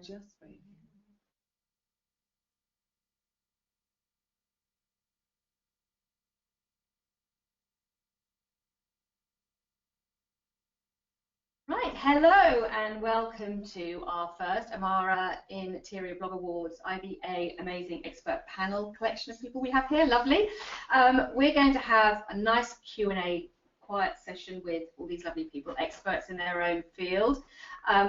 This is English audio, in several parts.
Just wait. Right, hello and welcome to our first Amara Interior Blog Awards IBA Amazing Expert Panel collection of people we have here. Lovely. We're going to have a nice Q&A quiet session with all these lovely people, experts in their own field.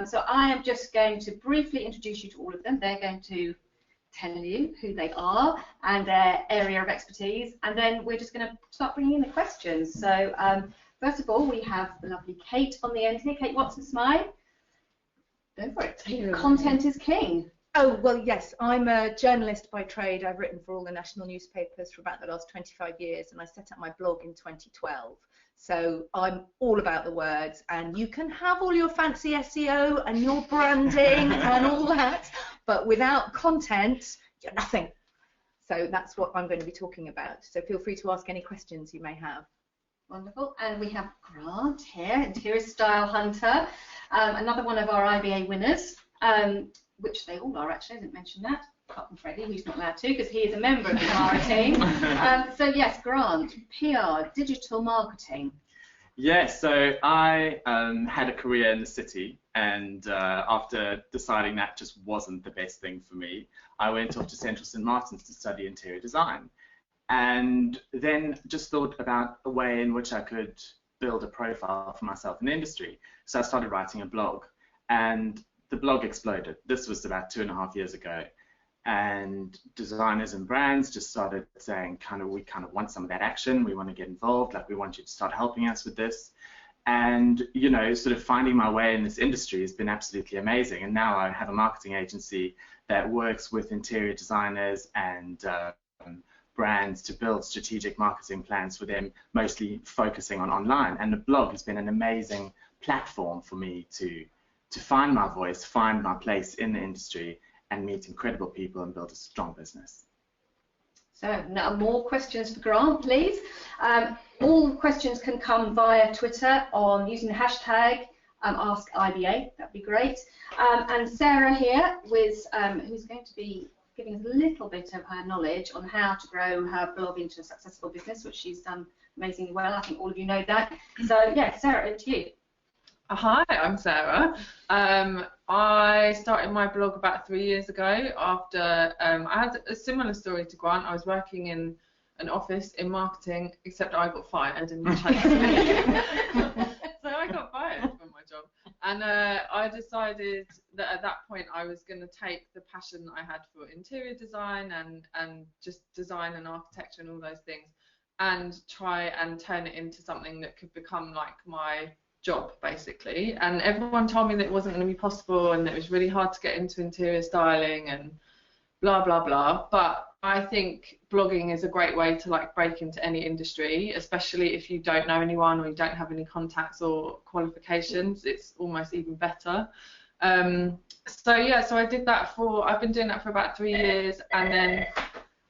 So I am just going to briefly introduce you to all of them. They're going to tell you who they are and their area of expertise, and then we're just going to start bringing in the questions. So first of all, we have the lovely Kate on the end here. Kate Watson-Smyth. Go for it. Content is king. Oh, well, yes. I'm a journalist by trade. I've written for all the national newspapers for about the last 25 years, and I set up my blog in 2012. So I'm all about the words, and you can have all your fancy SEO and your branding and all that, but without content, you're nothing. So that's what I'm going to be talking about. So feel free to ask any questions you may have. Wonderful. And we have Grant here, Interior Style Hunter, another one of our IBA winners, which they all are actually, I didn't mention that, apart from Freddie, who's not allowed to because he is a member of the Amara team. So yes, Grant, PR, digital marketing. Yes, so I had a career in the city, and after deciding that just wasn't the best thing for me, I went off to Central St. Martin's to study interior design. And then just thought about a way in which I could build a profile for myself in the industry. So I started writing a blog, and the blog exploded. This was about 2.5 years ago, and designers and brands just started saying, we kind of want some of that action. We want to get involved. Like, we want you to start helping us with this. And sort of finding my way in this industry has been absolutely amazing. And now I have a marketing agency that works with interior designers and brands to build strategic marketing plans for them, mostly focusing on online. And the blog has been an amazing platform for me to find my voice, find my place in the industry, and meet incredible people and build a strong business. So now more questions for Grant, please. All questions can come via Twitter on using the hashtag #AskIBA. That'd be great. And Sarah here, who's going to be giving us a little bit of her knowledge on how to grow her blog into a successful business, which she's done amazingly well. I think all of you know that. So yeah, Sarah, over to you. Hi, I'm Sarah. I started my blog about 3 years ago after I had a similar story to Grant. I was working in an office in marketing, except I got fired and you chose me. So I got fired from my job. And I decided that at that point I was going to take the passion I had for interior design and just design and architecture and all those things and try and turn it into something that could become like my job, basically. And everyone told me that it wasn't going to be possible and that it was really hard to get into interior styling and blah, blah, blah. But I think blogging is a great way to break into any industry, especially if you don't know anyone or you don't have any contacts or qualifications. It's almost even better. So yeah, so I did that I've been doing that for about 3 years, and then,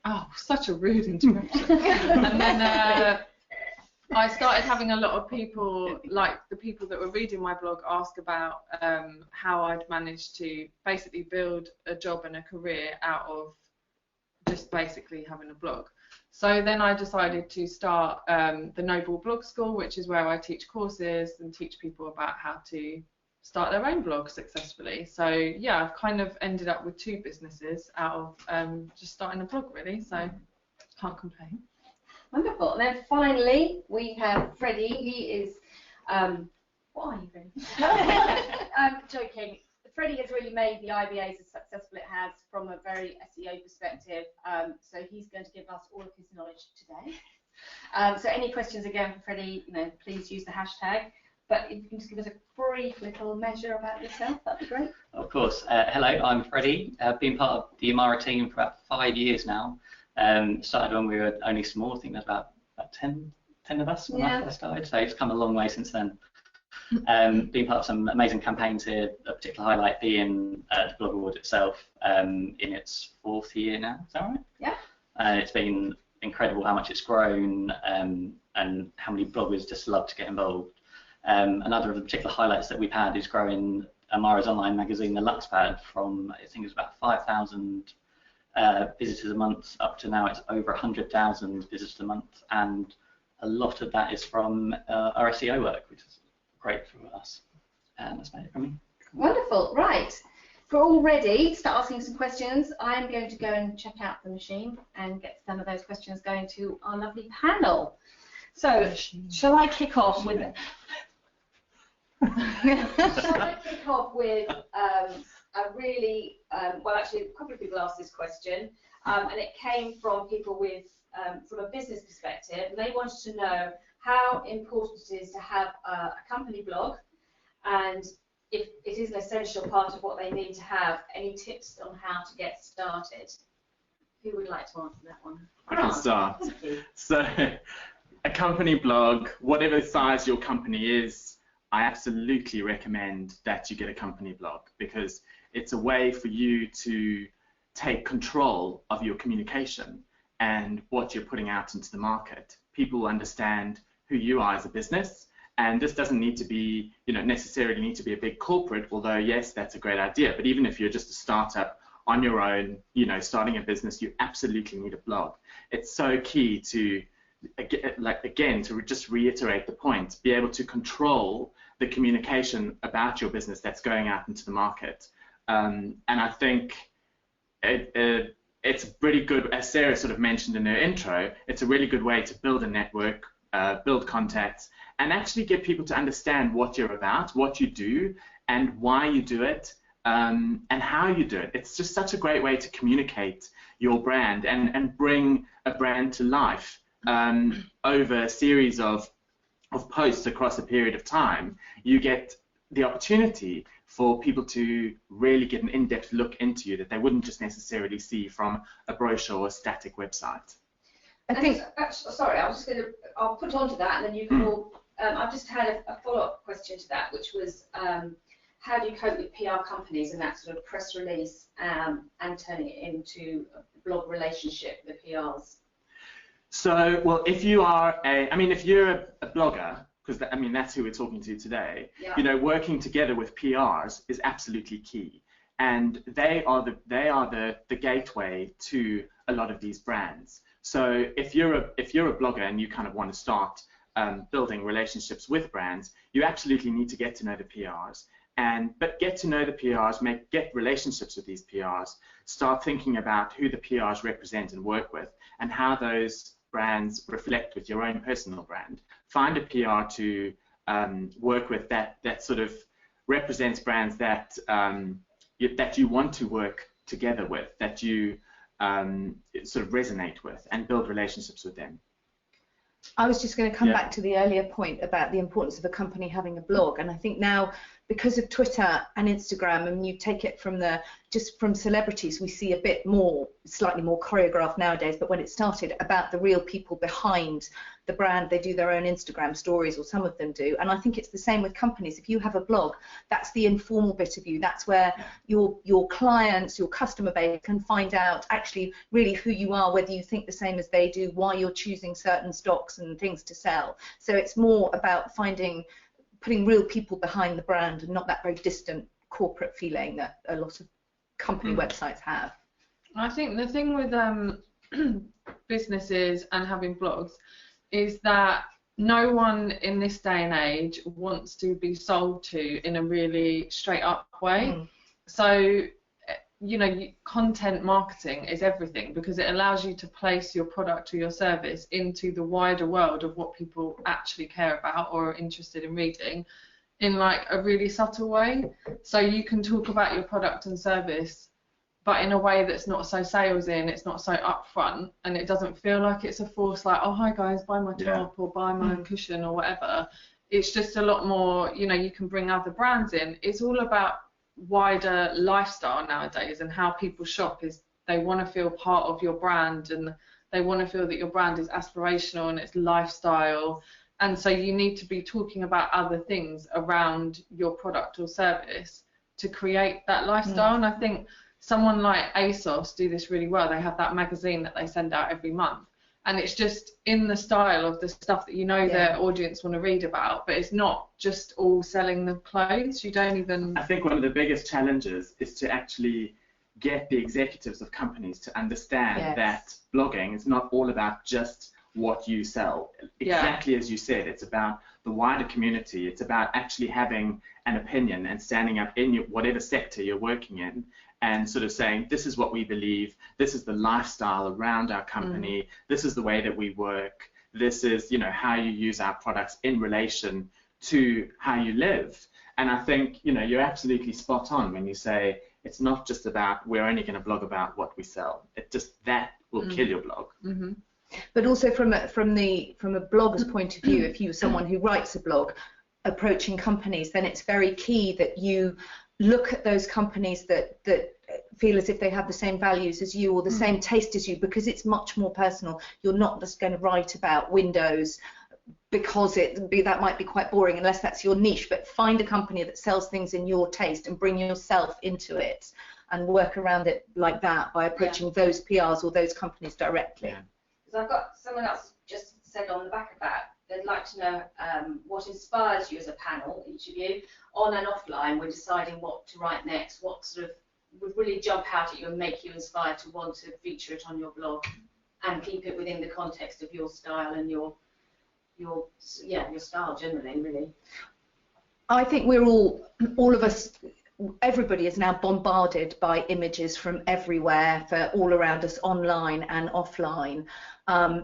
oh, such a rude interruption. And then I started having a lot of people, like the people that were reading my blog, ask about how I'd managed to basically build a job and a career out of just basically having a blog. So then I decided to start the Noble Blog School, which is where I teach courses and teach people about how to start their own blog successfully. So yeah, I've kind of ended up with 2 businesses out of just starting a blog, really, so can't complain. Wonderful. And then finally we have Freddie. He is what are you, Freddie? I'm joking. Freddie has really made the IBAs as successful it has from a very SEO perspective, so he's going to give us all of his knowledge today. So any questions again for Freddie, please use the hashtag. But if you can just give us a brief little measure about yourself, that'd be great. Of course. Hello, I'm Freddie. I've been part of the Amara team for about 5 years now. Started when we were only small. I think there's about 10 of us when I first started, so it's come a long way since then. Been part of some amazing campaigns here. A particular highlight being the Blog Award itself in its 4th year now. Is that right? Yeah. It's been incredible how much it's grown and how many bloggers just love to get involved. Another of the particular highlights that we've had is growing Amara's online magazine, The Lux Pad, from I think it was about 5,000 visitors a month up to now it's over 100,000 visitors a month, and a lot of that is from our SEO work, which is great for us. And that's about it from me. Wonderful. Right. If we're all ready to start asking some questions, I'm going to go and check out the machine and get some of those questions going to our lovely panel. So, shall I kick off with a really, well, actually, a couple of people asked this question, and it came from people with, from a business perspective, and they wanted to know how important it is to have a company blog, and if it is an essential part of what they need to have. Any tips on how to get started? Who would like to answer that one? I can start. So, a company blog, whatever size your company is, I absolutely recommend that you get a company blog, because it's a way for you to take control of your communication and what you're putting out into the market. People understand who you are as a business, and this doesn't need to be, necessarily need to be a big corporate, although yes, that's a great idea. But even if you're just a startup on your own, starting a business, you absolutely need a blog. It's so key to, again, to just reiterate the point, be able to control the communication about your business that's going out into the market. And I think it's pretty good, as Sarah sort of mentioned in her intro, it's a really good way to build a network, build contacts, and actually get people to understand what you're about, what you do, and why you do it, and how you do it. It's just such a great way to communicate your brand and bring a brand to life over a series of posts across a period of time. You get the opportunity for people to really get an in-depth look into you that they wouldn't just necessarily see from a brochure or a static website. I think. Sorry, I'll put on to that, and then you can all. I've just had a follow-up question to that, which was how do you cope with PR companies and that sort of press release and turning it into a blog relationship with PRs? So, well, if you are if you're a blogger, because that's who we're talking to today, yeah. Working together with PRs is absolutely key, and they are the gateway to a lot of these brands. So if you're a blogger and you kind of want to start building relationships with brands, you absolutely need to get to know the PRs. But get to know the PRs, get relationships with these PRs, start thinking about who the PRs represent and work with, and how those brands reflect with your own personal brand. Find a PR to work with that sort of represents brands that you want to work together with, that you sort of resonate with, and build relationships with them. I was just going to come back to the earlier point about the importance of a company having a blog, and I think now, because of Twitter and Instagram, and you take it from just from celebrities, we see a bit more, slightly more choreographed nowadays, but when it started, about the real people behind the brand. They do their own Instagram stories, or some of them do, and I think it's the same with companies. If you have a blog, that's the informal bit of you. That's where your clients, your customer base can find out actually really who you are, whether you think the same as they do, why you're choosing certain stocks and things to sell. So it's more about putting real people behind the brand, and not that very distant corporate feeling that a lot of company websites have. I think the thing with businesses and having blogs is that no one in this day and age wants to be sold to in a really straight up way. So, content marketing is everything, because it allows you to place your product or your service into the wider world of what people actually care about or are interested in reading in like a really subtle way. So you can talk about your product and service, but in a way that's not so salesy and it's not so upfront, and it doesn't feel like it's a force like, oh, hi guys, buy my top or buy my cushion or whatever. It's just a lot more, you can bring other brands in. It's all about wider lifestyle nowadays, and how people shop is they want to feel part of your brand, and they want to feel that your brand is aspirational and it's lifestyle, and so you need to be talking about other things around your product or service to create that lifestyle. And I think someone like ASOS do this really well. They have that magazine that they send out every month, and it's just in the style of the stuff that you know their audience want to read about, but it's not just all selling the clothes. You don't even... I think one of the biggest challenges is to actually get the executives of companies to understand that blogging is not all about just what you sell. Exactly as you said, it's about the wider community. It's about actually having an opinion and standing up in whatever sector you're working in and sort of saying, this is what we believe, this is the lifestyle around our company, this is the way that we work, this is, you know, how you use our products in relation to how you live. And I think, you know, you're absolutely spot on when you say it's not just about we're only going to blog about what we sell. It just, that will kill your blog. But also from a blogger's point of view, if you're someone who writes a blog approaching companies, then it's very key that you look at those companies that feel as if they have the same values as you or the same taste as you, because it's much more personal. You're not just going to write about windows because that might be quite boring unless that's your niche, but find a company that sells things in your taste and bring yourself into it and work around it like that by approaching those PRs or those companies directly. So I've got someone else just said on the back of that, they'd like to know what inspires you as a panel, each of you, on and offline when deciding what to write next. What sort of would really jump out at you and make you inspired to want to feature it on your blog and keep it within the context of your style and your style generally, really? I think we're all of us, everybody is now bombarded by images from everywhere, for all around us, online and offline.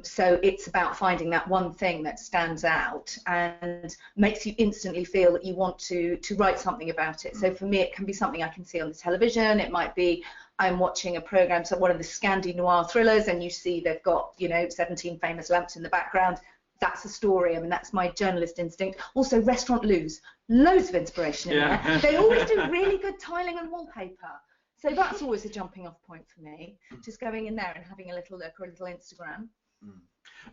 So it's about finding that one thing that stands out and makes you instantly feel that you want to write something about it. So for me, it can be something I can see on the television. It might be I'm watching a program, so one of the Scandi noir thrillers, and you see they've got, you know, 17 famous lamps in the background. That's a story. I mean, that's my journalist instinct. Also, restaurant loos, loads of inspiration in there. They always do really good tiling and wallpaper. So that's always a jumping off point for me, just going in there and having a little look or a little Instagram.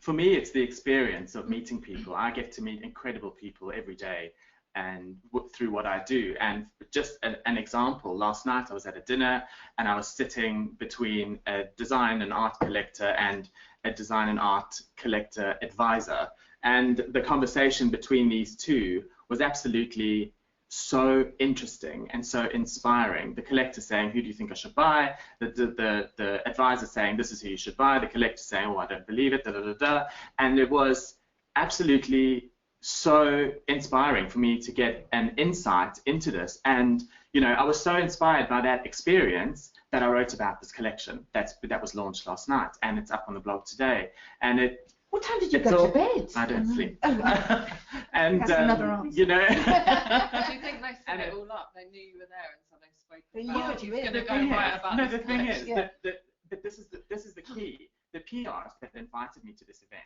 For me, it's the experience of meeting people. I get to meet incredible people every day and through what I do. And just an example, last night I was at a dinner and I was sitting between a design and art collector and a design and art collector advisor. And the conversation between these two was absolutely so interesting and so inspiring. The collector saying, who do you think I should buy? The advisor saying, this is who you should buy. The collector saying, oh, I don't believe it, da, da, da, da. And it was absolutely so inspiring for me to get an insight into this. And, you know, I was so inspired by that experience that I wrote about this collection that was launched last night, and it's up on the blog today. And what time did you go to bed? I don't sleep. Oh, and that's another answer. you know. Do you think they set it all up? They knew you were there, and so they spoke about you who's in. going to go write about No, this the thing is, collection. but this is the key. The PRs that invited me to this event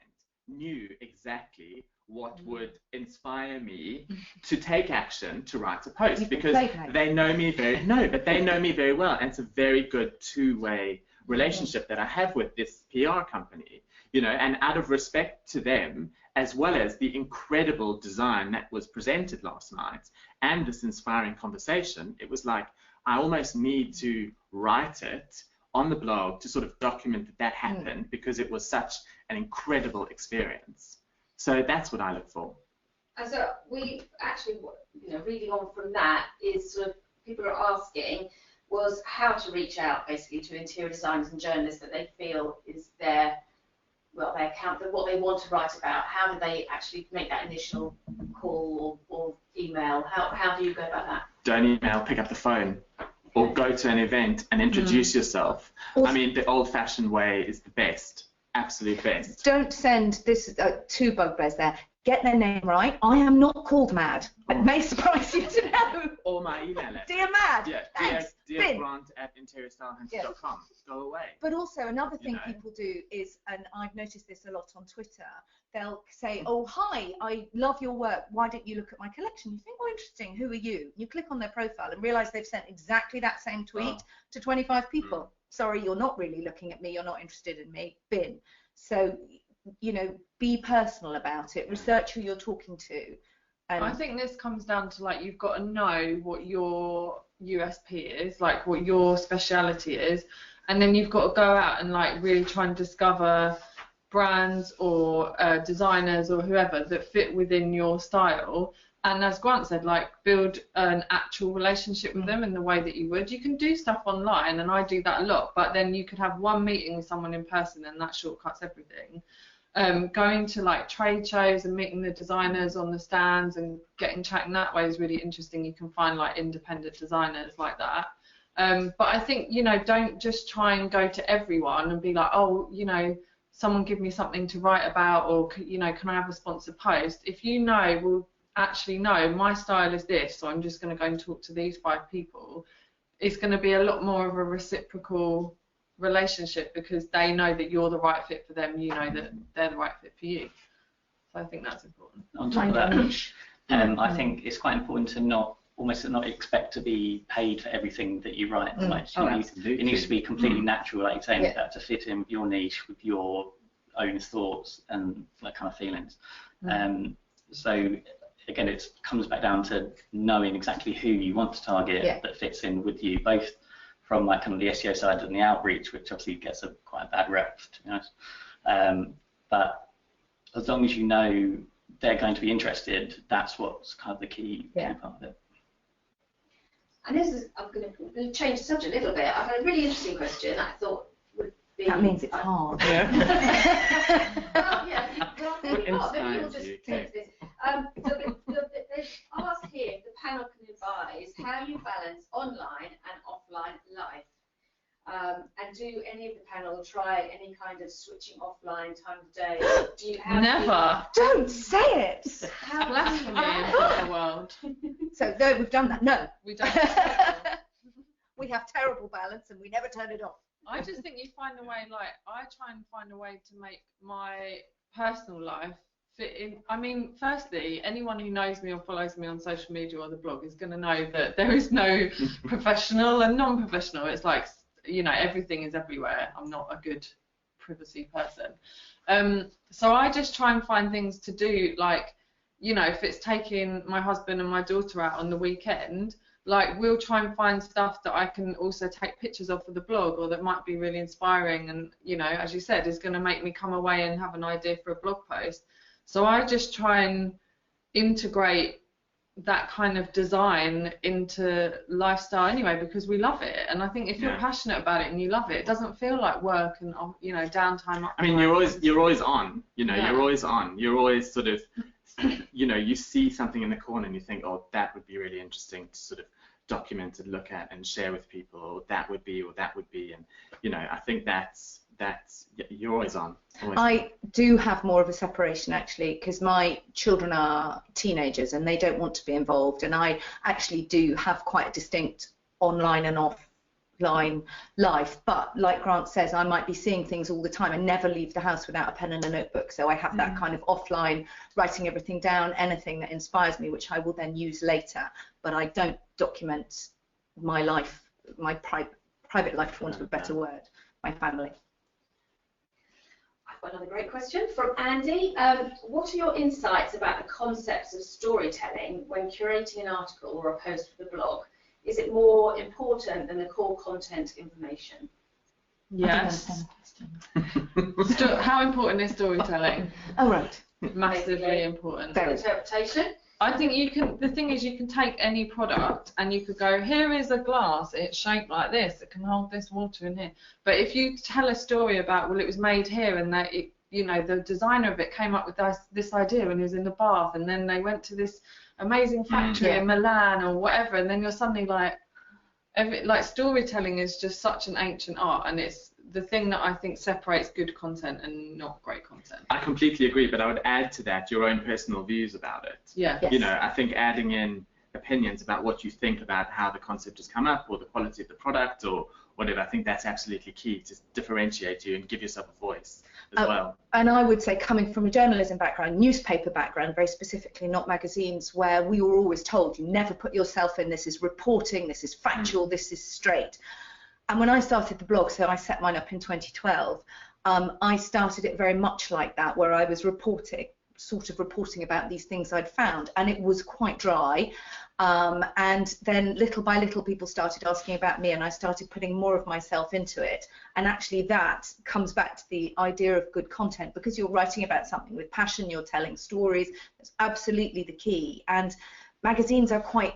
knew exactly what would inspire me to take action to write a post, because they know me very well, and it's a very good two-way relationship that I have with this PR company, you know, and out of respect to them, as well as the incredible design that was presented last night and this inspiring conversation, it was like I almost need to write it on the blog to sort of document that happened, because it was such an incredible experience. So that's what I look for. And so we actually, you know, reading on from that is sort of people are asking was how to reach out basically to interior designers and journalists that they feel is their account, what they want to write about. How do they actually make that initial call or email? How do you go about that? Don't email, pick up the phone, or go to an event and introduce yourself. I mean, the old-fashioned way is the best, absolute best. Don't send this, two bugbears there. Get their name right. I am not called Mad. It may surprise you to know. Or my email address. Dear Mad. Yeah, Thanks. dear grant@interiorstylehunter.com. Go away. But also another thing people do is, and I've noticed this a lot on Twitter, they'll say, oh, hi, I love your work. Why don't you look at my collection? You think, oh, interesting. Who are you? You click on their profile and realize they've sent exactly that same tweet to 25 people. Sorry, you're not really looking at me. You're not interested in me. Bin. So, you know, be personal about it. Research who you're talking to. I think this comes down to, like, you've got to know what your USP is, like what your speciality is, and then you've got to go out and like really try and discover brands or designers or whoever that fit within your style. And as Grant said, like, build an actual relationship with them in the way that you would. You can do stuff online, and I do that a lot, but then you could have one meeting with someone in person and that shortcuts everything. Going to like trade shows and meeting the designers on the stands and getting chatting that way is really interesting. You can find like independent designers like that. But I think, you know, don't just try and go to everyone and be like, oh, you know, someone give me something to write about, or, you know, can I have a sponsored post? If you know, well, actually no, my style is this, so I'm just going to go and talk to these 5 people, it's going to be a lot more of a reciprocal relationship because they know that you're the right fit for them, you know that they're the right fit for you. So I think that's important. On top of that, I think it's quite important to almost not expect to be paid for everything that you write. Like, it needs to be completely natural, like you're saying, to fit in with your niche, with your own thoughts and that kind of feelings. So again, it comes back down to knowing exactly who you want to target that fits in with you, both from like kind of the SEO side and the outreach, which obviously gets quite a bad rep, to be honest. But as long as you know they're going to be interested, that's what's kind of the key part of it. And this is, I'm going to change the subject a little bit. I've had a really interesting question that I thought would be... That means it's hard. Well, maybe not. Maybe you'll just take this. They've asked here if the panel can advise how you balance online and offline life. And do any of the panel try any kind of switching offline time of day? Do you have Never. Don't say it. How Blasphemy in the world. So no, we've done that. No, We don't. we have terrible balance and we never turn it off. I just think you find a way, like, I try and find a way to make my personal life fit in. I mean, firstly, anyone who knows me or follows me on social media or the blog is going to know that there is no professional and non-professional. It's like, you know, everything is everywhere. I'm not a good privacy person. So I just try and find things to do, like, you know, if it's taking my husband and my daughter out on the weekend, like, we'll try and find stuff that I can also take pictures of for the blog, or that might be really inspiring and, you know, as you said, is going to make me come away and have an idea for a blog post. So I just try and integrate that kind of design into lifestyle anyway, because we love it. And I think if you're passionate about it and you love it, it doesn't feel like work and, you know, downtime. I mean, you're always on, you know, you're always on. You're always sort of, you know, you see something in the corner and you think, oh, that would be really interesting to sort of document and look at and share with people, or that would be, and, you know, I think that's you're always on. I do have more of a separation, actually, because my children are teenagers and they don't want to be involved, and I actually do have quite a distinct online and offline life. But like Grant says, I might be seeing things all the time and never leave the house without a pen and a notebook, so I have that kind of offline, writing everything down, anything that inspires me, which I will then use later. But I don't document my life, my private life, for want of a better word, my family. Another great question from Andy. What are your insights about the concepts of storytelling when curating an article or a post for the blog? Is it more important than the core content information? Yes. How important is storytelling? Oh, right. Massively important. Very. Interpretation? I think you can, the thing is, you can take any product and you could go, here is a glass, it's shaped like this, it can hold this water in here. But if you tell a story about, well, it was made here, and that it, you know, the designer of it came up with this idea when he was in the bath, and then they went to this amazing factory in Milan or whatever, and then you're suddenly like, storytelling is just such an ancient art, and it's the thing that I think separates good content and not great content. I completely agree, but I would add to that your own personal views about it. Yeah. Yes. You know, I think adding in opinions about what you think about how the concept has come up, or the quality of the product, or whatever, I think that's absolutely key to differentiate you and give yourself a voice as well. And I would say, coming from a journalism background, newspaper background, very specifically, not magazines, where we were always told, you never put yourself in, this is reporting, this is factual, this is straight. And when I started the blog, so I set mine up in 2012, I started it very much like that, where I was reporting sort of reporting about these things I'd found, and it was quite dry. And then little by little people started asking about me, and I started putting more of myself into it. And actually that comes back to the idea of good content, because you're writing about something with passion, you're telling stories. That's absolutely the key. And magazines are quite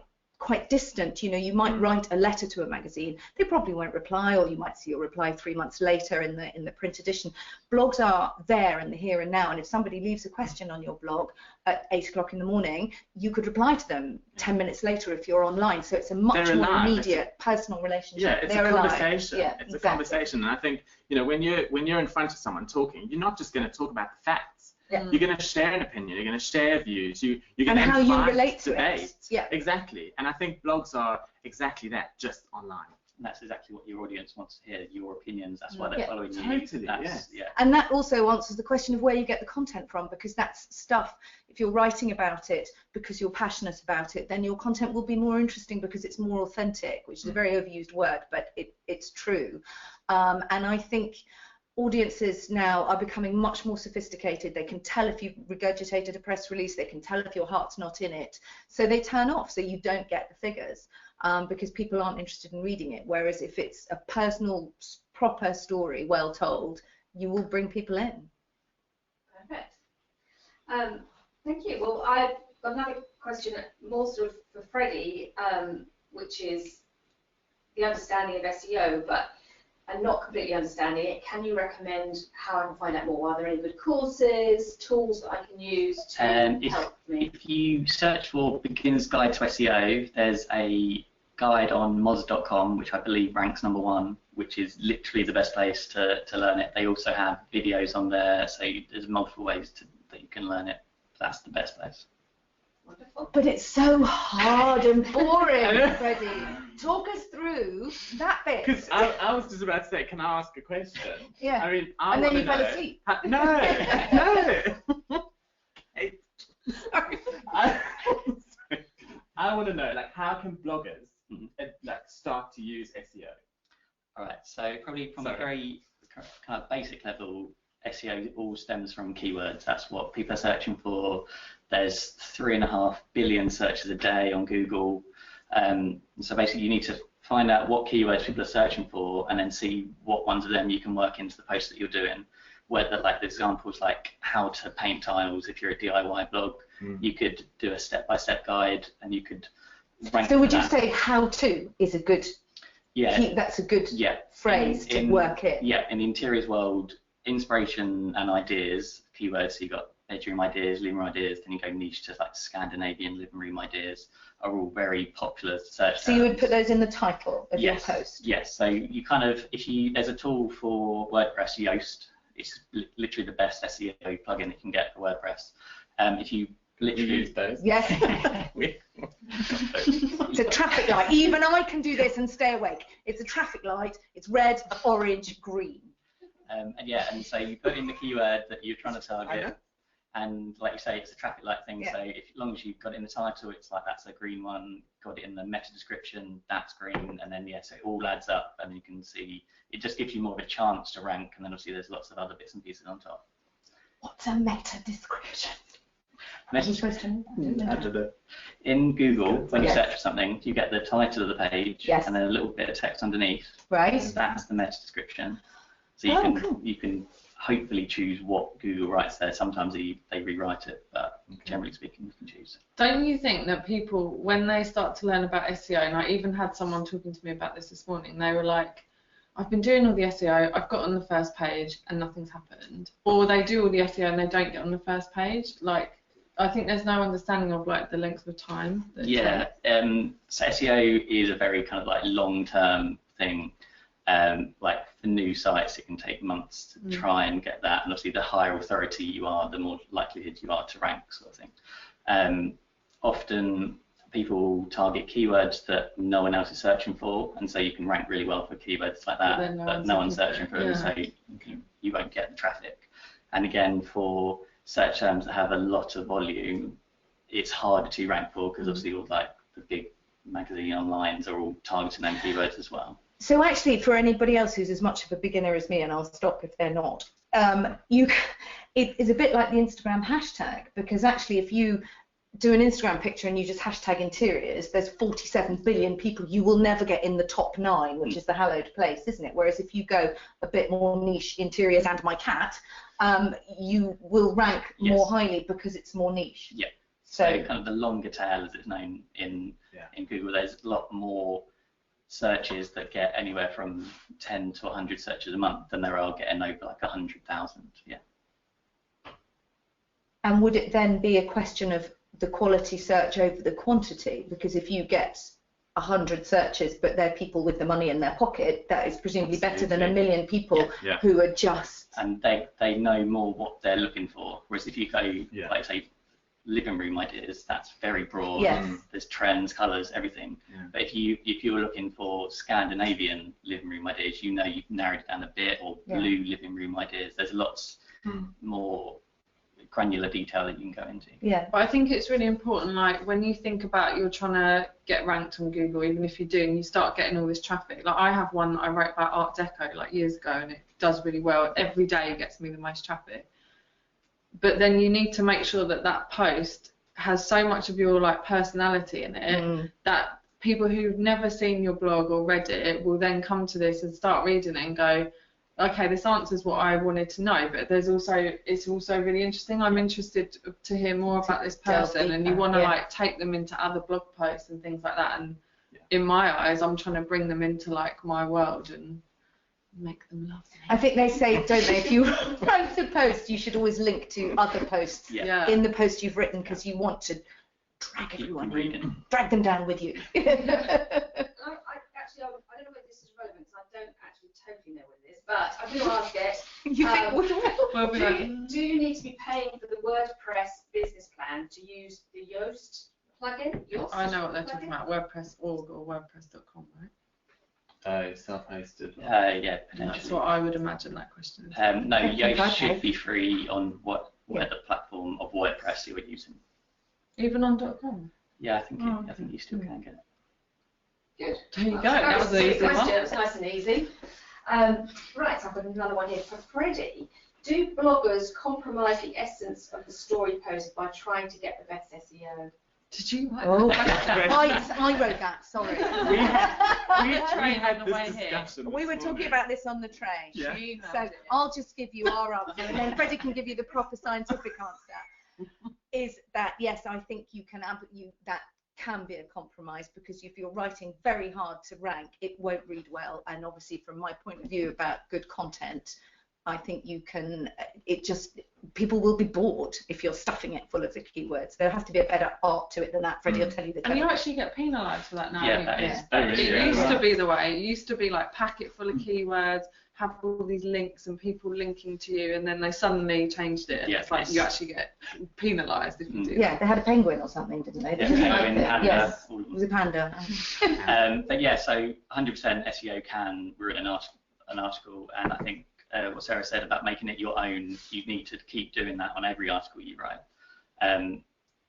distant. You know, you might write a letter to a magazine, they probably won't reply, or you might see your reply 3 months later in the print edition. Blogs are there in the here and now, and if somebody leaves a question on your blog at 8 o'clock in the morning, you could reply to them 10 minutes later if you're online. So it's a much more immediate personal relationship. Yeah, it's They're a conversation. Yeah, it's exactly. a conversation, and I think, you know, when you're in front of someone talking, you're not just going to talk about the facts. Yeah. You're going to share an opinion. You're going to share views. You're going to how you relate to debate. it. Yeah, exactly. And I think blogs are exactly that, just online. And that's exactly what your audience wants to hear, your opinions. That's why they're following you. Totally, Yeah. And that also answers the question of where you get the content from, because that's stuff, if you're writing about it because you're passionate about it, then your content will be more interesting because it's more authentic, which is a very overused word, but it's true. And I think audiences now are becoming much more sophisticated. They can tell if you've regurgitated a press release, they can tell if your heart's not in it, so they turn off, so you don't get the figures, because people aren't interested in reading it. Whereas if it's a personal, proper story, well told, you will bring people in. Perfect. Thank you. Well, I've got another question, more sort of for Freddie, which is the understanding of SEO, but I'm not completely understanding it. Can you recommend how I can find out more? Are there any good courses, tools that I can use to help me? If you search for Beginner's Guide to SEO, there's a guide on moz.com, which I believe ranks #1, which is literally the best place to learn it. They also have videos on there, so there's multiple ways that you can learn it. That's the best place. Wonderful. But it's so hard and boring, Freddie. Talk us through that bit. Because I was just about to say, can I ask a question? Yeah. I mean, and then you fell asleep. No. I want to know, like, how can bloggers like start to use SEO? All right. So probably from a very kind of basic level, SEO all stems from keywords. That's what people are searching for. There's 3.5 billion searches a day on Google. So basically you need to find out what keywords people are searching for and then see what ones of them you can work into the post that you're doing. Whether, like, the examples like how to paint tiles, if you're a DIY blog, you could do a step-by-step guide and you could rank. So would you say how to is a good, that's a good phrase to work in? Yeah, in the interiors world, inspiration and ideas, keywords, so you've got bedroom ideas, living room ideas, then you go niche to like Scandinavian living room ideas, are all very popular search So you would put those in the title of your post? Yes, so you kind of, there's a tool for WordPress, Yoast. It's literally the best SEO plugin you can get for WordPress. If you literally use those. Yes. It's a traffic light. Even I can do this and stay awake. It's a traffic light. It's red, orange, green. And so you put in the keyword that you're trying to target, and like you say, it's a traffic light thing. So as long as you've got it in the title, it's like that's a green one. Got it in the meta description, that's green, and then so it all adds up, and you can see it just gives you more of a chance to rank. And then obviously there's lots of other bits and pieces on top. What's a meta description? I don't know. In Google, when you search for something, you get the title of the page and then a little bit of text underneath. Right. That's the meta description. So you can hopefully choose what Google writes there. Sometimes they rewrite it, but generally speaking, you can choose. Don't you think that people, when they start to learn about SEO, and I even had someone talking to me about this morning, they were like, I've been doing all the SEO, I've got on the first page and nothing's happened. Or they do all the SEO and they don't get on the first page. Like, I think there's no understanding of like the length of time. So SEO is a very kind of like long-term thing. Like for new sites, it can take months to try and get that, and obviously the higher authority you are, the more likelihood you are to rank, sort of thing. Often people target keywords that no one else is searching for, and so you can rank really well for keywords like that, but no one's searching for them, so you won't get the traffic. And again, for search terms that have a lot of volume, it's harder to rank for because obviously all like the big magazine onlines are all targeting them keywords as well. So actually, for anybody else who's as much of a beginner as me, and I'll stop if they're not, it is a bit like the Instagram hashtag, because actually if you do an Instagram picture and you just hashtag interiors, there's 47 billion people. You will never get in the top 9, which is the hallowed place, isn't it? Whereas if you go a bit more niche, interiors and my cat, you will rank more highly because it's more niche. Yeah. So kind of the longer tail, as it's known in Google, there's a lot more searches that get anywhere from 10 to 100 searches a month than there are getting over like 100,000. Yeah. And would it then be a question of the quality search over the quantity? Because if you get 100 searches but they're people with the money in their pocket, that is presumably better than a million people who are just... And they know more what they're looking for. Whereas if you go, like say, living room ideas, that's very broad. There's trends, colours, everything. But if you were looking for Scandinavian living room ideas, you know you've narrowed it down a bit, or blue living room ideas. There's lots more granular detail that you can go into. Yeah, but I think it's really important, like when you think about you're trying to get ranked on Google, even if you do and you start getting all this traffic. Like I have one that I wrote about Art Deco like years ago, and it does really well. Every day it gets me the most traffic. But then you need to make sure that that post has so much of your like personality in it that people who've never seen your blog or read it will then come to this and start reading it and go, okay, this answers what I wanted to know, but it's also really interesting. I'm interested to hear more about this person, and you want to like take them into other blog posts and things like that. And in my eyes, I'm trying to bring them into like my world and make them love me. I think they say, don't they, if you write a post, you should always link to other posts in the post you've written, because you want to drag everyone in, drag them down with you. I don't know whether this is relevant, because I don't actually totally know what it is, but I'm going to ask it. Do you need to be paying for the WordPress business plan to use the Yoast plugin? I know what they're talking about, WordPress.org or WordPress.com, right? Self-hosted. Yeah, potentially. That's what I would imagine that question is. No, Yoast should be free on whatever platform of WordPress you're using. Even on .com? Yeah, I think you still can get it. Good. There you go. That was an easy one. It was nice and easy. Right, I've got another one here for Freddie. Do bloggers compromise the essence of the story post by trying to get the best SEO? Did you write that? I wrote that, sorry. We had this discussion. We were talking about this on the train. Yeah. So I'll just give you our answer, and then Freddie can give you the proper scientific answer. Is that, yes, I think you can that can be a compromise, because if you're writing very hard to rank, it won't read well. And obviously, from my point of view about good content, I think you can, people will be bored if you're stuffing it full of the keywords. There has to be a better art to it than that. Freddie will tell you the And you actually get penalised for that now. Yeah, that is. It used to be the way. It used to be like pack it full of keywords, have all these links and people linking to you, and then they suddenly changed it. And it's like you actually get penalised if you do that. Yeah, they had a penguin or something, didn't they? Penguin, panda, yes, it was a panda. But yeah, so 100% SEO can ruin an article, and I think what Sarah said about making it your own, you need to keep doing that on every article you write.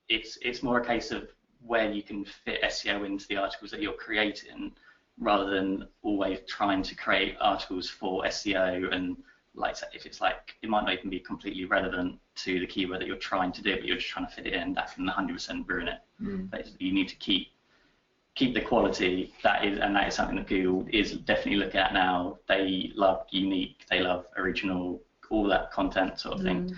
It's more a case of where you can fit SEO into the articles that you're creating, rather than always trying to create articles for SEO, and like if it's like it might not even be completely relevant to the keyword that you're trying to do, but you're just trying to fit it in, that can 100% ruin it. But you need to keep the quality. That is something that Google is definitely looking at now. They love unique, they love original, all that content sort of thing.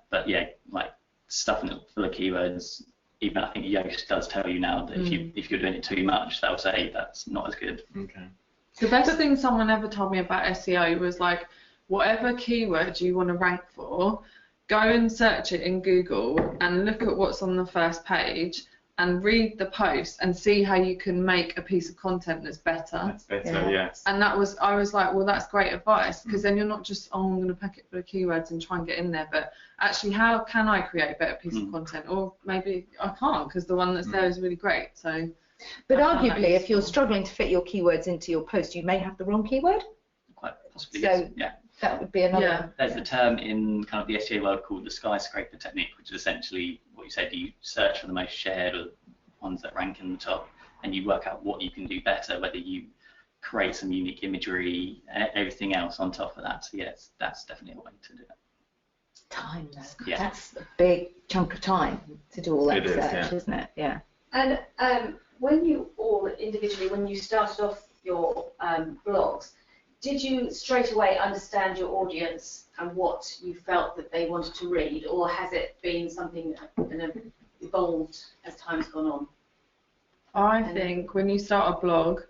But yeah, like stuffing it full of keywords. Even I think Yoast does tell you now that if you're doing it too much, they'll say that's not as good. Okay. The best thing someone ever told me about SEO was like, whatever keyword you want to rank for, go and search it in Google and look at what's on the first page and read the post and see how you can make a piece of content that's better. That's better, yes. And I was like, well, that's great advice, because then you're not just, I'm going to pack it full of keywords and try and get in there, but actually, how can I create a better piece of content? Or maybe I can't, because the one that's there is really great. So, but arguably, if you're struggling to fit your keywords into your post, you may have the wrong keyword. Quite possibly, so yes. That would be another. There's a term in kind of the SEO world called the skyscraper technique, which is essentially what you said. You search for the most shared or ones that rank in the top, and you work out what you can do better, whether you create some unique imagery and everything else on top of that. So yes, that's definitely a way to do it. time though. Yeah. That's a big chunk of time to do all that It is, research, yeah. isn't it? Yeah. And when you all individually, when you started off your blogs, did you straight away understand your audience and what you felt that they wanted to read, or has it been something that evolved as time's gone on? I think when you start a blog,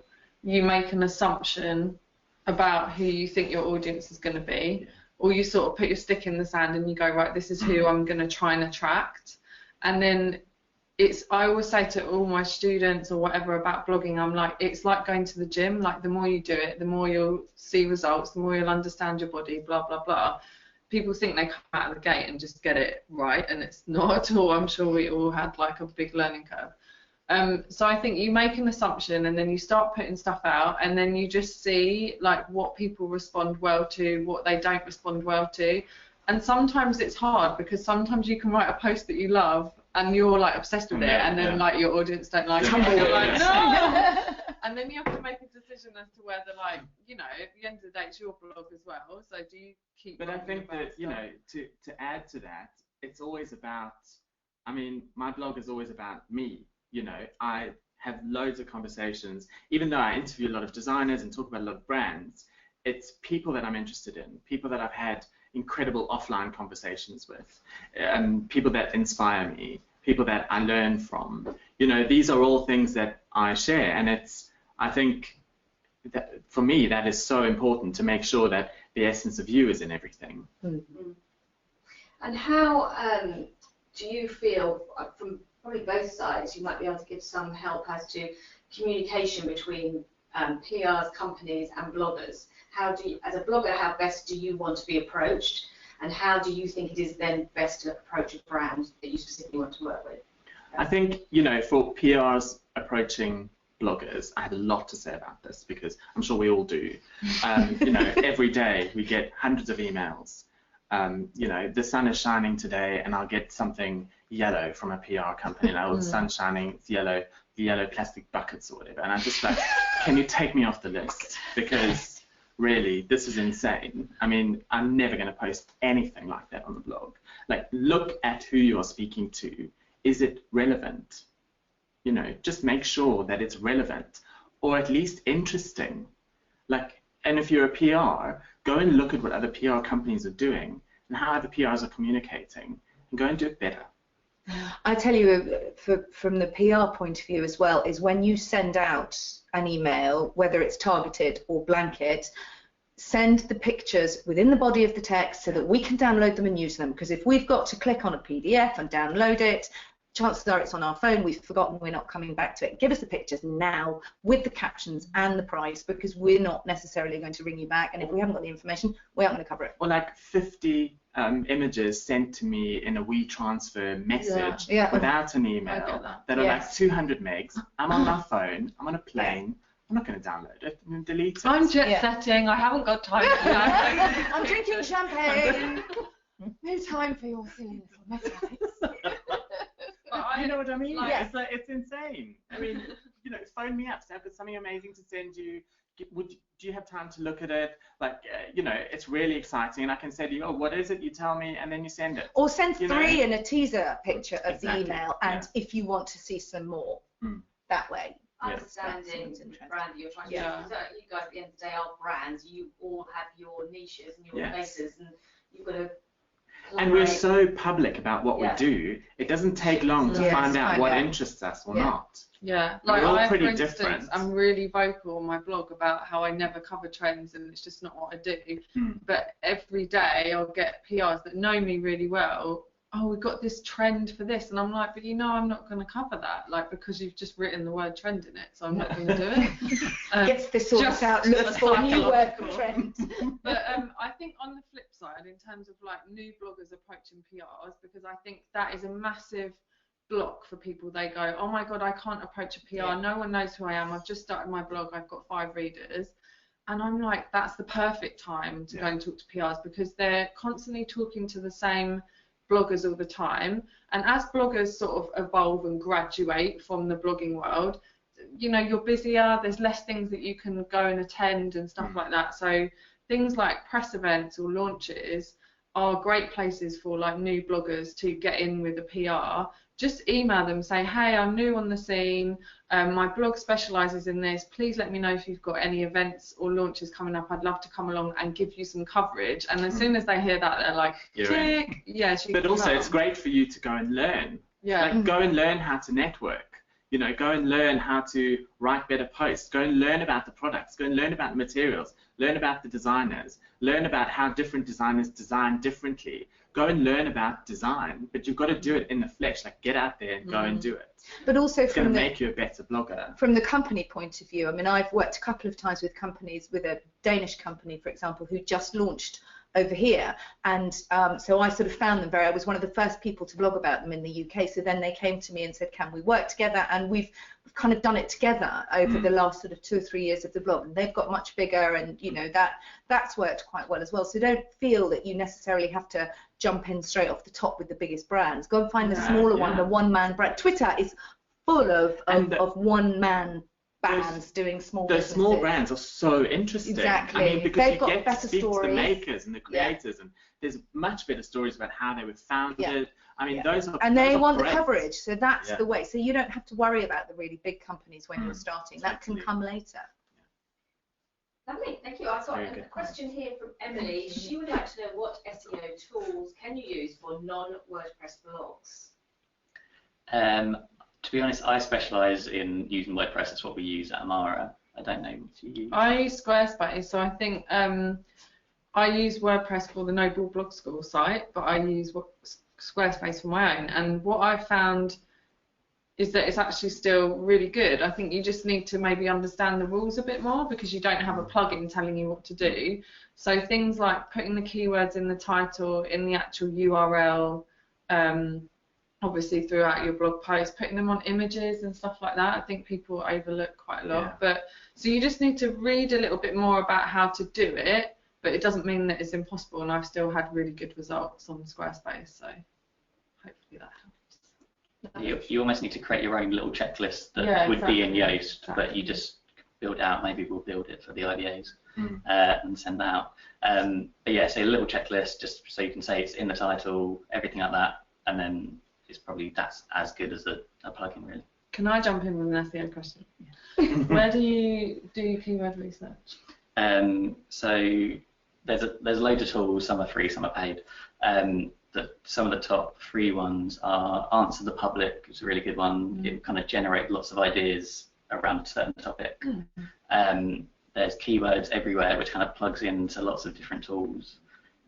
you make an assumption about who you think your audience is going to be, or you sort of put your stick in the sand and you go, right, this is who I'm going to try and attract. And then I always say to all my students or whatever about blogging, I'm like, it's like going to the gym. Like, the more you do it, the more you'll see results, the more you'll understand your body, blah, blah, blah. People think they come out of the gate and just get it right, and it's not at all. I'm sure we all had like a big learning curve. So I think you make an assumption and then you start putting stuff out, and then you just see like what people respond well to, what they don't respond well to. And sometimes it's hard because sometimes you can write a post that you love and you're like obsessed with it, and then like your audience don't like it, and you're like, no. And then you have to make a decision as to whether, like, you know, at the end of the day, it's your blog as well. So do you keep? But I think that, you know, to add to that, it's always about, I mean, my blog is always about me. You know, I have loads of conversations, even though I interview a lot of designers and talk about a lot of brands, it's people that I'm interested in, people that I've had incredible offline conversations with, people that inspire me, people that I learn from. You know, these are all things that I share, and I think that for me that is so important, to make sure that the essence of you is in everything. Mm-hmm. And how do you feel, from probably both sides, you might be able to give some help as to communication between PRs, companies and bloggers? How do you, as a blogger, how best do you want to be approached, and how do you think it is then best to approach a brand that you specifically want to work with? I think, you know, for PRs approaching bloggers, I have a lot to say about this, because I'm sure we all do. You know, every day we get hundreds of emails. You know, the sun is shining today, and I'll get something yellow from a PR company, and the sun's shining, it's yellow, the yellow plastic buckets or whatever, and I'm just like, can you take me off the list? Because really, this is insane. I mean, I'm never going to post anything like that on the blog. Like, look at who you are speaking to. Is it relevant? You know, just make sure that it's relevant, or at least interesting. Like, and if you're a PR, go and look at what other PR companies are doing and how other PRs are communicating, and go and do it better. I tell you, from the PR point of view as well, is when you send out an email, whether it's targeted or blanket, send the pictures within the body of the text so that we can download them and use them. Because if we've got to click on a PDF and download it, chances are it's on our phone, we've forgotten, we're not coming back to it. Give us the pictures now with the captions and the price, because we're not necessarily going to ring you back, and if we haven't got the information, we aren't going to cover it. Or like 50 images sent to me in a WeTransfer message without an email that are like 200 megs. I'm on my phone, I'm on a plane, I'm not going to download it and delete it. I'm jet setting, I haven't got time for that. I'm drinking champagne. No time for your silly little messages. You know what I mean? Like, yeah, it's insane. I mean, you know, phone me up. Say, I've got something amazing to send you. Do you have time to look at it? Like, you know, it's really exciting, and I can say to you, oh, what is it? You tell me, and then you send it. Or send three in a teaser picture of the email, and if you want to see some more, that way. Understanding the brand that you're trying to do. So you guys at the end of the day are brands. You all have your niches and your places, and you've got to. And we're so public about what we do, it doesn't take long to find out what interests us or not. Yeah, like we're all for instance, different. I'm really vocal on my blog about how I never cover trends, and it's just not what I do. But every day I'll get PRs that know me really well. Oh, we've got this trend for this, and I'm like, but you know, I'm not going to cover that, like, because you've just written the word trend in it, so I'm not going to do it. Gets this sorted out, look for a new word for trend. But I think on the flip side, in terms of like new bloggers approaching PRs, because I think that is a massive block for people. They go, oh my God, I can't approach a PR. No one knows who I am. I've just started my blog. I've got 5 readers. And I'm like, that's the perfect time to go and talk to PRs, because they're constantly talking to the same bloggers all the time, and as bloggers sort of evolve and graduate from the blogging world, you know, you're busier, there's less things that you can go and attend and stuff like that, so things like press events or launches are great places for like new bloggers to get in with a PR. Just email them, say, hey, I'm new on the scene, my blog specialises in this, please let me know if you've got any events or launches coming up, I'd love to come along and give you some coverage. And as soon as they hear that, they're like, tick, yes, you But can also come. it's great for you to go and learn. Yeah. Like, go and learn how to network. You know, go and learn how to write better posts, go and learn about the products, go and learn about the materials, learn about the designers, learn about how different designers design differently. Go and learn about design, but you've got to do it in the flesh, like get out there and go and do it. But also It's going to make you a better blogger. From the company point of view, I mean, I've worked a couple of times with companies, with a Danish company, for example, who just launched over here, and so I sort of found them I was one of the first people to blog about them in the UK, so then they came to me and said, can we work together? And we've kind of done it together over the last sort of 2 or 3 years of the blog, and they've got much bigger, and you know, that's worked quite well as well. So don't feel that you necessarily have to jump in straight off the top with the biggest brands. Go and find the smaller one, the one-man brand. Twitter is full of one-man bands doing small businesses. Those small brands are so interesting. Exactly. I mean, because They've you got get better to speak stories. to the makers and the creators, and there's much better stories about how they were founded. I mean, those are and they those want are the great. coverage, so that's the way. So you don't have to worry about the really big companies when you're starting. That can come later. Lovely, thank you. I've got a question here from Emily. She would like to know what SEO tools can you use for non-WordPress blogs? To be honest, I specialise in using WordPress. That's what we use at Amara. I don't know what you use. I use Squarespace, so I think I use WordPress for the Noble Blog School site, but I use Squarespace for my own. And what I found is that it's actually still really good. I think you just need to maybe understand the rules a bit more, because you don't have a plugin telling you what to do. So things like putting the keywords in the title, in the actual URL, obviously throughout your blog post, putting them on images and stuff like that, I think people overlook quite a lot. Yeah. But so you just need to read a little bit more about how to do it, but it doesn't mean that it's impossible, and I've still had really good results on Squarespace, so hopefully that helps. You almost need to create your own little checklist that would be in Yoast, but you just build it out. Maybe we'll build it for the IBAs and send that out. But yeah, so a little checklist, just so you can say it's in the title, everything like that, and then that's as good as a plugin, really. Can I jump in with an SEO question? Where do you do keyword research? So there's loads of tools. Some are free, some are paid. Some of the top free ones are Answer the Public. It's a really good one. It kind of generates lots of ideas around a certain topic. There's Keywords Everywhere, which kind of plugs into lots of different tools,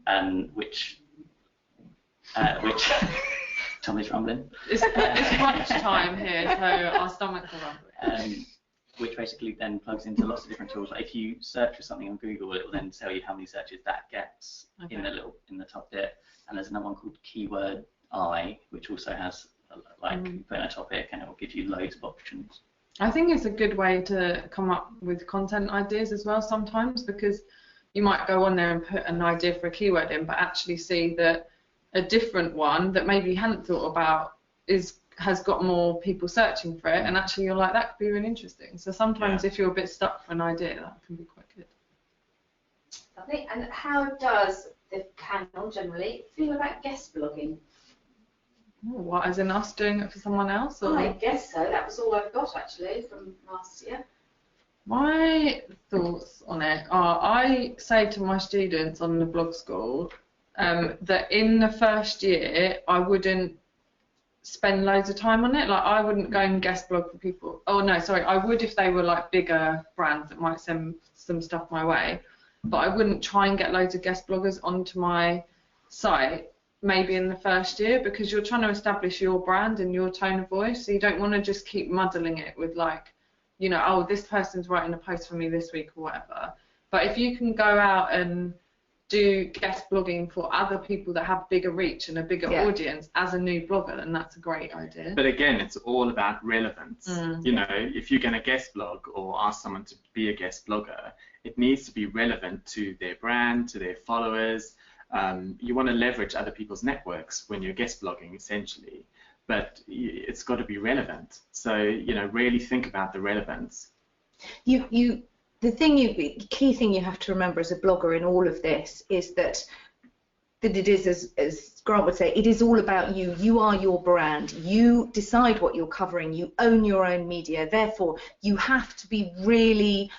and which Tommy's rumbling. It's lunch time here, so our stomachs are rumbling. Which basically then plugs into lots of different tools. Like if you search for something on Google, it will then tell you how many searches that gets in the top bit. And there's another one called Keyword Eye, which also has you put in a topic and it will give you loads of options. I think it's a good way to come up with content ideas as well sometimes, because you might go on there and put an idea for a keyword in, but actually see that a different one that maybe you hadn't thought about has got more people searching for it, and actually you're like, that could be really interesting. So sometimes if you're a bit stuck for an idea, that can be quite good. Lovely. And how does the panel generally feel about guest blogging? What, as in us doing it for someone else? Or? I guess so. That was all I've got actually from last year. My thoughts on it are, I say to my students on the blog school that in the first year I wouldn't spend loads of time on it. Like, I wouldn't go and guest blog for people. Oh no, sorry, I would if they were like bigger brands that might send some stuff my way, but I wouldn't try and get loads of guest bloggers onto my site maybe in the first year, because you're trying to establish your brand and your tone of voice, so you don't want to just keep muddling it with like, you know, oh, this person's writing a post for me this week or whatever. But if you can go out and do guest blogging for other people that have bigger reach and a bigger audience as a new blogger, then that's a great idea. But again, it's all about relevance. You know, if you're going to guest blog or ask someone to be a guest blogger, it needs to be relevant to their brand, to their followers. You want to leverage other people's networks when you're guest blogging, essentially, but it's got to be relevant. So, you know, really think about the relevance. The key thing you have to remember as a blogger in all of this is that that it is, as Grant would say, it is all about you. You are your brand. You decide what you're covering. You own your own media. Therefore, you have to be really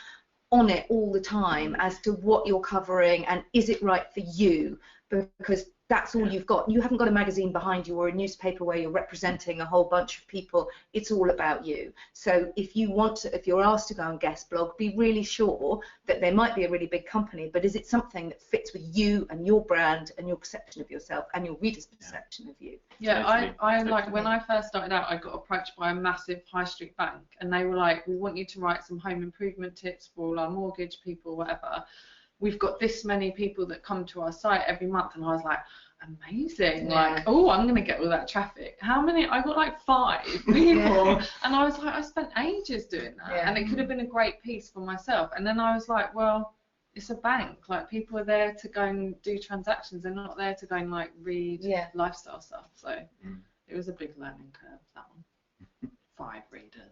on it all the time as to what you're covering and is it right for you, because that's all you've got. You haven't got a magazine behind you or a newspaper where you're representing a whole bunch of people. It's all about you. So if you're asked to go and guest blog, be really sure that there might be a really big company, but is it something that fits with you and your brand and your perception of yourself and your reader's perception of you? Yeah, Totally. I like, when I first started out, I got approached by a massive high street bank, and they were like, we want you to write some home improvement tips for all our mortgage people, whatever. We've got this many people that come to our site every month. And I was like, amazing. Yeah. Like, oh, I'm going to get all that traffic. How many? I got like 5 people. And I was like, I spent ages doing that. Yeah. And it could have been a great piece for myself. And then I was like, well, it's a bank. Like, people are there to go and do transactions. They're not there to go and like read lifestyle stuff. So it was a big learning curve, that one. 5 readers.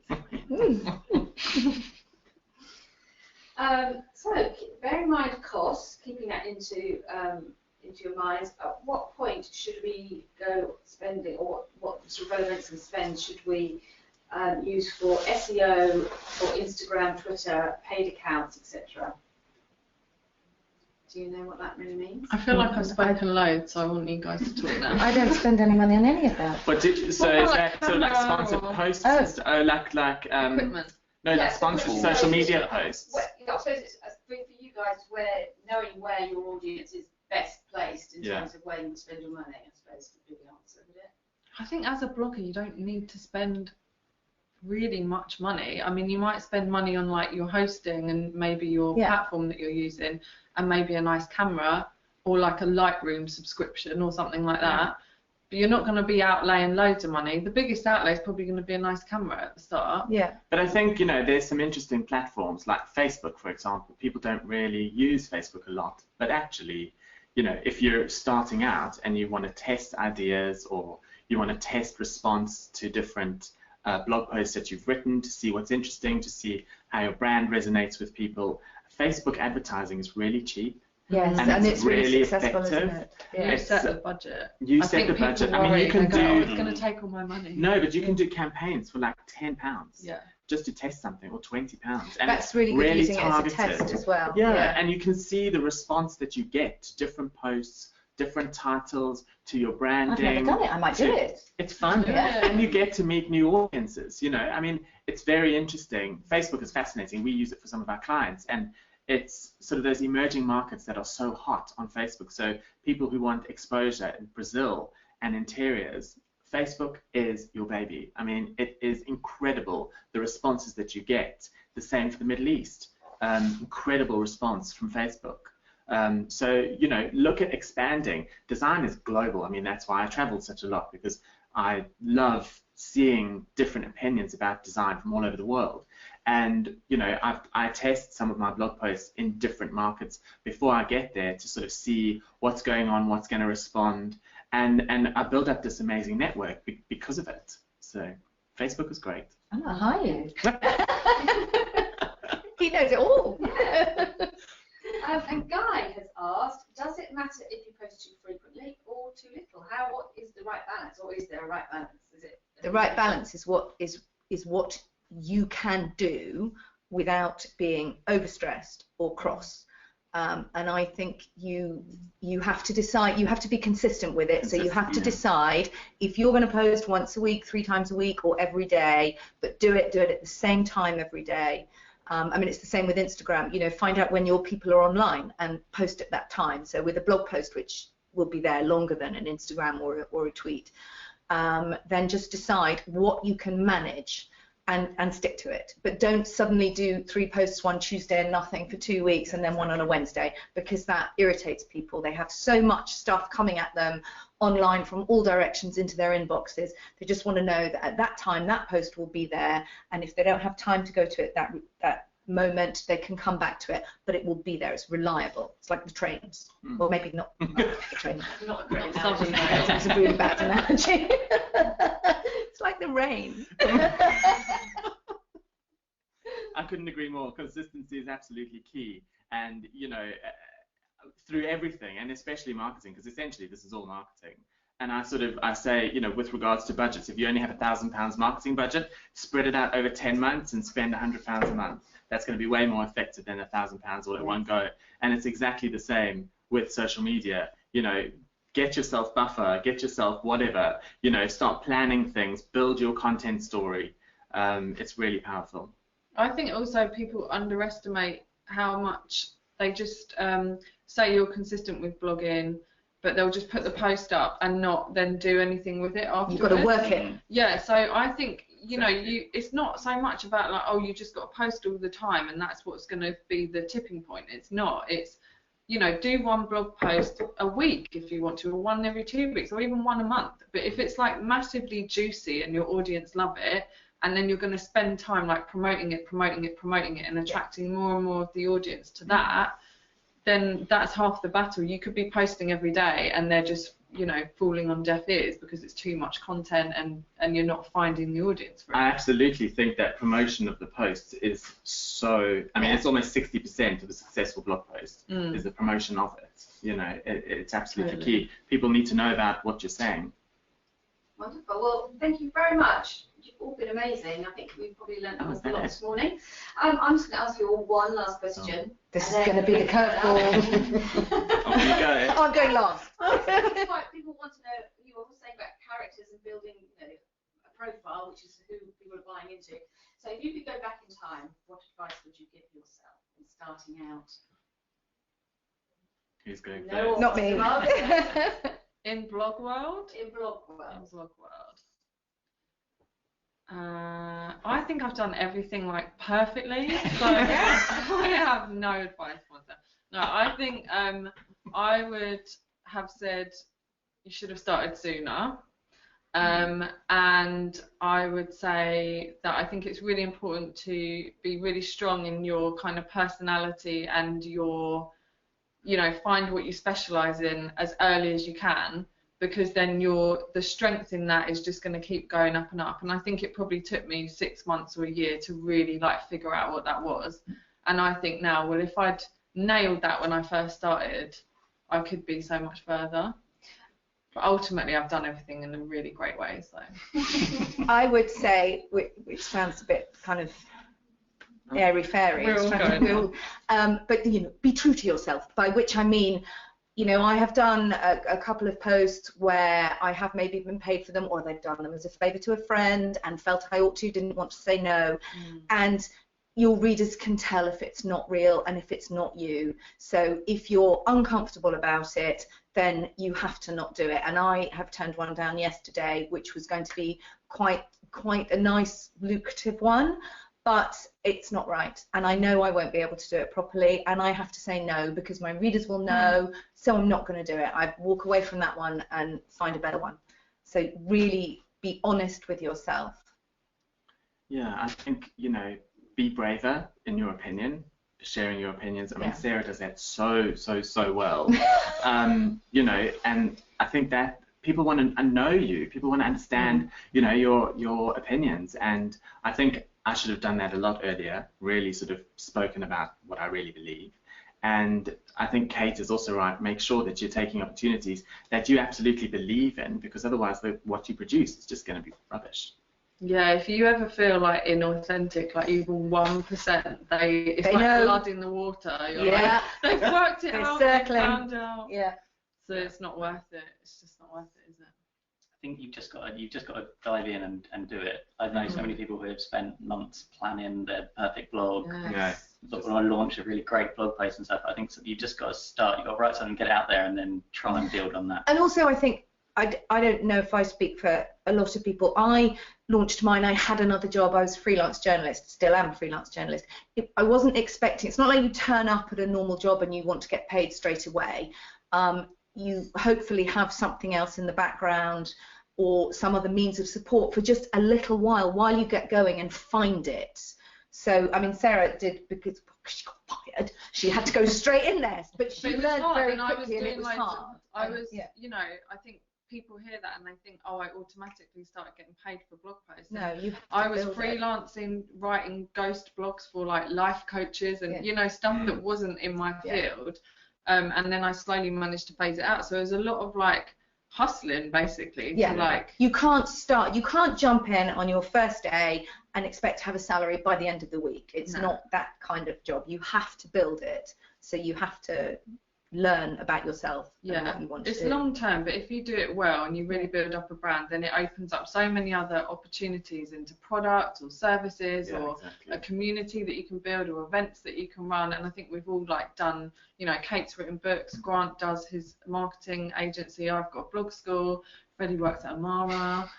So bear in mind costs, keeping that into your minds. At what point should we go spending, or what sort of relevance and spend should we use for SEO, for Instagram, Twitter, paid accounts, etc.? Do you know what that really means? I feel like I've spoken loads, so I want you guys to talk now. I don't spend any money on any of that. But so is that sort of like sponsored posts? Like Equipment. no, like sponsored social media posts. I suppose it's for you guys, where knowing where your audience is best placed in terms of where you spend your money, I suppose would be the answer, would it? I think as a blogger, you don't need to spend really much money. I mean, you might spend money on like your hosting and maybe your platform that you're using, and maybe a nice camera or like a Lightroom subscription or something like that. But you're not going to be outlaying loads of money. The biggest outlay is probably going to be a nice camera at the start. Yeah. But I think, there's some interesting platforms like Facebook, for example. People don't really use Facebook a lot, but actually, if you're starting out and you want to test ideas or you want to test response to different blog posts that you've written to see what's interesting, to see how your brand resonates with people, Facebook advertising is really cheap. Yes, and it's really successful, effective. Isn't it? You set the budget. You set the budget. I mean, you can do. Oh, it's going to take all my money. No, but you can do campaigns for like £10. Yeah. Just to test something, or £20. And that's really good, using it as a test as well. Yeah, and you can see the response that you get to different posts, different titles, to your branding. I've never done it. I might do it. It's fun, and you get to meet new audiences. I mean, it's very interesting. Facebook is fascinating. We use it for some of our clients, and it's sort of those emerging markets that are so hot on Facebook. So people who want exposure in Brazil and interiors, Facebook is your baby. I mean, it is incredible, the responses that you get. The same for the Middle East. Incredible response from Facebook. So, look at expanding. Design is global. I mean, that's why I travel such a lot, because I love seeing different opinions about design from all over the world. And, I test some of my blog posts in different markets before I get there to sort of see what's going on, what's going to respond. And I build up this amazing network because of it. So Facebook is great. Oh, hi. He knows it all. And Guy has asked, does it matter if you post too frequently or too little? What is the right balance, or is there a right balance? Is it the right balance is what you can do without being overstressed or cross. And I think you have to decide, you have to be consistent with it. So you have to decide if you're going to post once a week, 3 times a week, or every day, but do it at the same time every day. I mean, it's the same with Instagram. Find out when your people are online and post at that time. So with a blog post, which will be there longer than an Instagram or a tweet, then just decide what you can manage and stick to it. But don't suddenly do 3 posts one Tuesday and nothing for 2 weeks and then one on a Wednesday, because that irritates people. They have so much stuff coming at them online from all directions into their inboxes. They just want to know that at that time that post will be there, and if they don't have time to go to it that moment, they can come back to it, but it will be there. It's reliable. It's like the trains. Well, maybe not the train. Not a great analogy. It's a really bad analogy. It's like the rain. I couldn't agree more. Consistency is absolutely key, and through everything, and especially marketing, because essentially this is all marketing. And I say, you know, with regards to budgets, if you only have £1,000 marketing budget, spread it out over 10 months and spend £100 a month. That's going to be way more effective than £1,000 all at one go. And it's exactly the same with social media. You know, get yourself buffer, get yourself whatever, you know, start planning things, build your content story. It's really powerful. I think also people underestimate how much they just say you're consistent with blogging, but they'll just put the post up and not then do anything with it afterwards. You've got to work it. Yeah, so I think, you know, it's not so much about like, oh, you just got to post all the time and that's what's going to be the tipping point. It's not. It's, you know, do one blog post a week if you want to, or one every 2 weeks, or even one a month. But if it's like massively juicy and your audience love it, and then you're going to spend time like promoting it, and attracting more and more of the audience to that, then that's half the battle. You could be posting every day and they're just, you know, falling on deaf ears because it's too much content and you're not finding the audience for it. I absolutely think that promotion of the posts is so, I mean, it's almost 60% of a successful blog post is the promotion of it. You know, it's absolutely key. People need to know about what you're saying. Wonderful. Well, thank you very much. You've all been amazing. I think we've probably learned a lot this morning. I'm just going to ask you all one last question. This is going to be the curveball. Off you go. I'm going last. People want to know, you were saying about characters and building, you know, a profile, which is who people are buying into. So if you could go back in time, what advice would you give yourself in starting out? Who's going No, first? Not me. In blog world? In blog world. In blog world. I think I've done everything like perfectly, so I have no advice for myself. No, I think I would have said you should have started sooner, and I would say that I think it's really important to be really strong in your kind of personality and your, you know, find what you specialize in as early as you can, because then the strength in that is just going to keep going up and up. And I think it probably took me 6 months or a year to really like figure out what that was. And I think now, well, if I'd nailed that when I first started, I could be so much further. But ultimately, I've done everything in a really great way. So I would say, which sounds a bit kind of airy-fairy, but you know, be true to yourself. By which I mean, you know, I have done a couple of posts where I have maybe been paid for them, or they've done them as a favour to a friend and felt I ought to, didn't want to say no. And your readers can tell if it's not real and if it's not you. So if you're uncomfortable about it, then you have to not do it. And I have turned one down yesterday, which was going to be quite a nice, lucrative one. But it's not right, and I know I won't be able to do it properly, and I have to say no because my readers will know, so I'm not going to do it. I walk away from that one and find a better one. So really be honest with yourself. Yeah, I think, you know, be braver in your opinion, sharing your opinions. I mean, Sarah does that so well. You know, and I think that people want to know you. People want to understand, you know, your opinions, and I think I should have done that a lot earlier, really sort of spoken about what I really believe. And I think Kate is also right. Make sure that you're taking opportunities that you absolutely believe in, because otherwise what you produce is just going to be rubbish. Yeah, if you ever feel like inauthentic, like even 1%, it's they like know. blood in the water. You're like, they've worked it out, they've found out. Yeah. So it's not worth it. It's just not worth it, is it? I think you've just got to dive in and do it. I know so many people who have spent months planning their perfect blog, want to launch a really great blog post and stuff. I think you've just got to start. You've got to write something, get it out there, and then try and build on that. And also, I think I don't know if I speak for a lot of people. I launched mine. I had another job. I was a freelance journalist. Still am a freelance journalist. I wasn't expecting. It's not like you turn up at a normal job and you want to get paid straight away. You hopefully have something else in the background or some other means of support for just a little while you get going and find it. So, I mean, Sarah did, because she got fired, she had to go straight in there, but she learned very quickly, and it was hard. I was, you know, I think people hear that and they think, oh, I automatically started getting paid for blog posts. No, I was freelancing, writing ghost blogs for like life coaches and, you know, stuff that wasn't in my field. and then I slowly managed to phase it out. So it was a lot of like hustling basically. Yeah. To, like, you can't jump in on your first day and expect to have a salary by the end of the week. It's not that kind of job. You have to build it. So you have to learn about yourself and what you want to do. It's long term, but if you do it well and you really build up a brand, then it opens up so many other opportunities into products or services or a community that you can build or events that you can run. And I think we've all like done, you know, Kate's written books, Grant does his marketing agency, I've got blog school, Freddie works at Amara.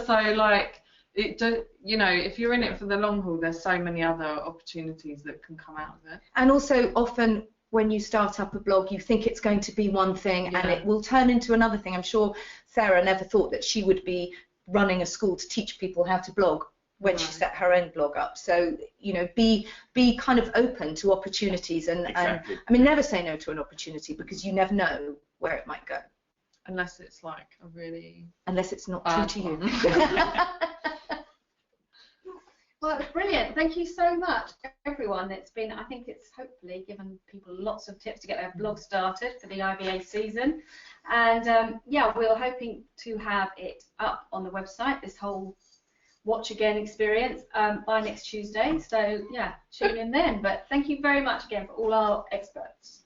So like, you know, if you're in it for the long haul, there's so many other opportunities that can come out of it. And also often when you start up a blog, you think it's going to be one thing and it will turn into another thing. I'm sure Sarah never thought that she would be running a school to teach people how to blog when she set her own blog up. So, you know, be kind of open to opportunities and I mean, never say no to an opportunity, because you never know where it might go. Unless it's like a really... Unless it's not true to you. Well, that's brilliant. Thank you so much, everyone. It's been, I think it's hopefully given people lots of tips to get their blog started for the IBA season. And yeah, we're hoping to have it up on the website, this whole watch again experience, by next Tuesday. So yeah, tune in then. But thank you very much again for all our experts.